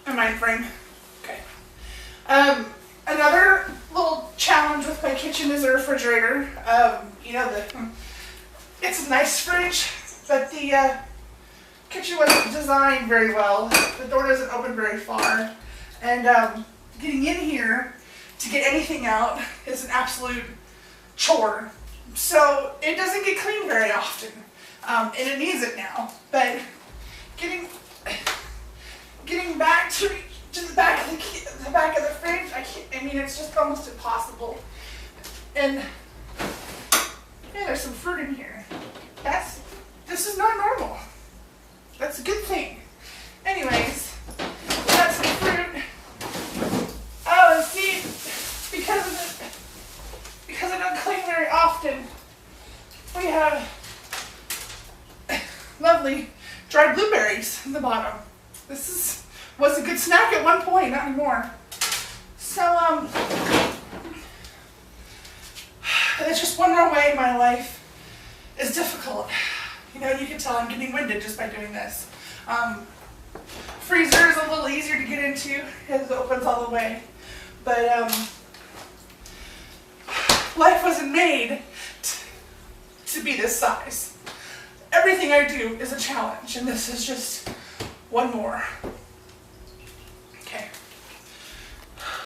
my mind frame. Okay. Another little challenge with my kitchen is the refrigerator. You know, it's a nice fridge, but the kitchen wasn't designed very well. The door doesn't open very far, and getting in here to get anything out is an absolute chore. So it doesn't get cleaned very often, and it needs it now. But getting back to the back of the fridge, I mean, it's just almost impossible. And yeah, there's some fruit in here. This is not normal. That's a good thing. Anyways, that's some fruit. Oh, and see, because I don't clean very often, we have lovely dried blueberries in the bottom. This was a good snack at one point, not anymore. So, it's just one more way my life is difficult. You know, you can tell I'm getting winded just by doing this. Freezer is a little easier to get into because it opens all the way. But life wasn't made to be this size. Everything I do is a challenge, and this is just one more.